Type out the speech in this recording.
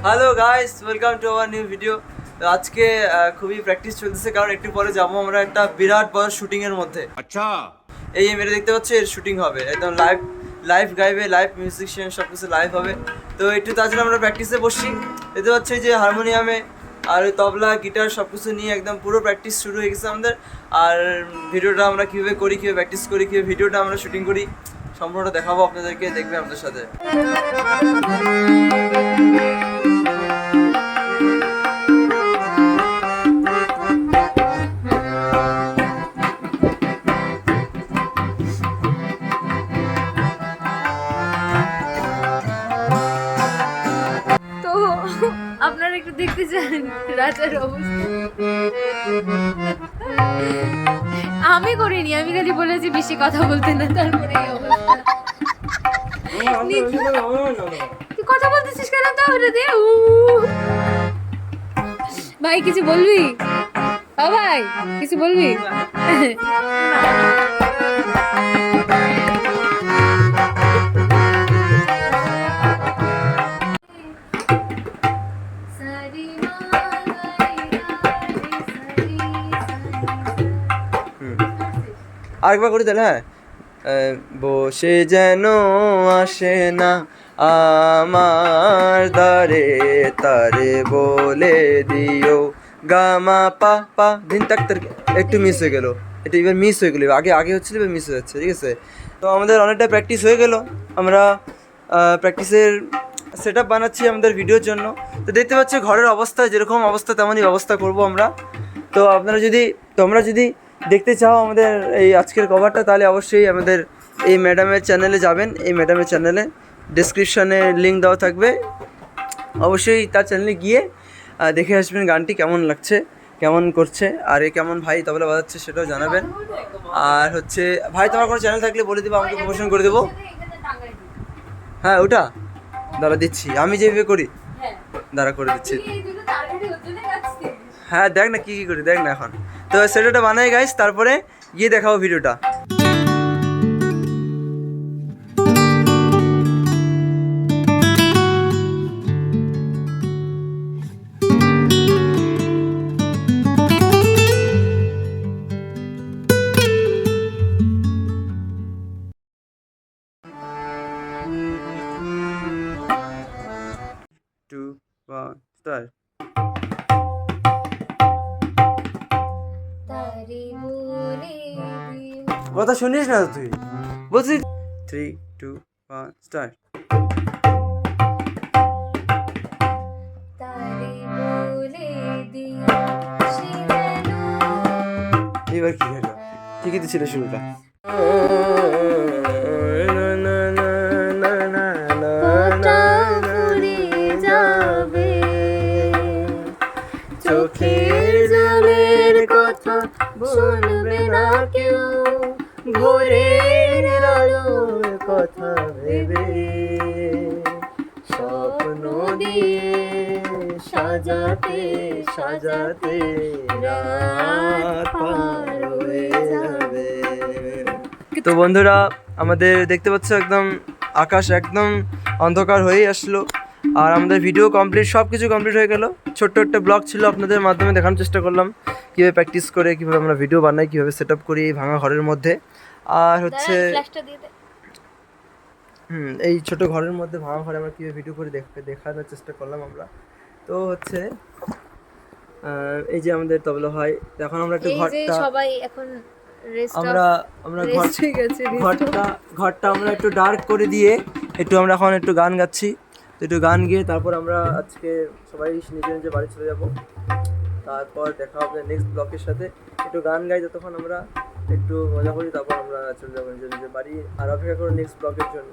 Hello guys, welcome to our new video. আজকে খুবই practice চলতেছে, কারণ একটু পরে যাবো আমরা একটা বিরাট বড় শুটিং এর মধ্যে। আচ্ছা, এই মেরে দেখতে পাচ্ছি এর শুটিং হবে, একদম লাইভ লাইভ গাইবে, লাইভ মিউজিশিয়ান সব কিছু লাইভ হবে। তো একটু তাছাড়া আমরা প্র্যাকটিসে বসছি, দেখতে পাচ্ছি যে হারমোনিয়ামে আর ওই তবলা গিটার সব কিছু নিয়ে একদম পুরো প্র্যাকটিস শুরু হয়ে গেছে আমাদের। আর ভিডিওটা আমরা কীভাবে করি, কীভাবে প্র্যাকটিস করি, কীভাবে ভিডিওটা আমরা শুটিং করি সম্পূর্ণটা দেখাবো আপনাদেরকে, দেখবে আমাদের সাথে। তো আপনারা একটু দেখতে চান রাজার অবস্থা। আমি করিনি, আমি খালি বলেছি বেশি কথা বলতে না, তারপরে এই অবস্থা। তুই কথা বলতেছিস কেন তাহলে দিয়ে? ভাই কিছু বলবি? ও ভাই কিছু বলবি? আরেকবার করি তাহলে। হ্যাঁ, বসে যেন আসে না আমার দ্বারে, তারে বলে দিও গামা পা পা দিন তাক তার। একটু মিস হয়ে গেল, এটা এবার মিস হয়ে গেলো, আগে আগে হচ্ছিল এবার মিস হয়ে যাচ্ছে, ঠিক আছে। তো আমাদের অনেকটা প্র্যাকটিস হয়ে গেল, আমরা প্র্যাকটিসের সেট আপ বানাচ্ছি আমাদের ভিডিওর জন্য। তো দেখতে পাচ্ছি ঘরের অবস্থা যেরকম অবস্থা তেমনই ব্যবস্থা করব আমরা। তো তোমরা যদি দেখতে চাও আমাদের এই আজকের কভারটা, তাহলে অবশ্যই আমাদের এই ম্যাডামের চ্যানেলে যাবেন। এই ম্যাডামের চ্যানেলে ডিসক্রিপশানে লিঙ্ক দেওয়া থাকবে, অবশ্যই তার চ্যানেলে গিয়ে দেখে আসবেন গানটি কেমন লাগছে, কেমন করছে, আর এ কেমন ভাই তবলা বাজাচ্ছে সেটাও জানাবেন। আর হচ্ছে ভাই তোমার কোনো চ্যানেল থাকলে বলে দেবো, আমাকে প্রমোশন করে দেবো। হ্যাঁ ওটা দাঁড়া দিচ্ছি, আমি যেভাবে করি দাঁড়া করে দিচ্ছি। হ্যাঁ দেখ না কী কী করি, দেখ না এখন। তো সেটাটা বানাই গাইস, তারপরে গিয়ে দেখাবো ভিডিওটা। Two, one, start. কথা শুনিস না তুই, বলছি 3, 2, 1, start. এবার কি হলো, ঠিকই তো ছিল শুরুটা। চোখের জলের কথা শুনবে না কেউ, ভোরের আলোর কথা ভেবে স্বপ্ন দিয়ে সাজাতে সাজাতে রাত পার হয়ে যাবে। তো বন্ধুরা, আমাদের দেখতে পাচ্ছ একদম আকাশ একদম অন্ধকার হয়েই আসলো, আর আমাদের ভিডিও কমপ্লিট, সব কিছু কমপ্লিট হয়ে গেল। ছোট্ট একটা ব্লগ ছিল, আপনাদের মাধ্যমে দেখানোর চেষ্টা করলাম কীভাবে প্র্যাকটিস করে, কীভাবে আমরা ভিডিও বানাই, কীভাবে সেট আপ করি এই ভাঙা ঘরের মধ্যে। আর হচ্ছে এই ছোট ঘরের মধ্যে, ভাঙা ঘরে আমরা কীভাবে ভিডিও করে দেখানোর চেষ্টা করলাম আমরা। তো হচ্ছে এই যে আমাদের তবলা হয়, এখন আমরা একটু ঘরটা সবাই এখন আমরা ঘরটা আমরা একটু ডার্ক করে দিয়ে আমরা এখন একটু গান গাচ্ছি। তো একটু গান গিয়ে তারপর আমরা আজকে সবাই নিজের নিজের বাড়ি চলে যাব। তারপর দেখা হবে নেক্সট ব্লকের সাথে। একটু গান গাই, যতক্ষণ আমরা একটু মজা করি, তারপর আমরা চলে যাবো নিজের নিজের বাড়ি। আর অপেক্ষা করো নেক্সট ব্লকের জন্য।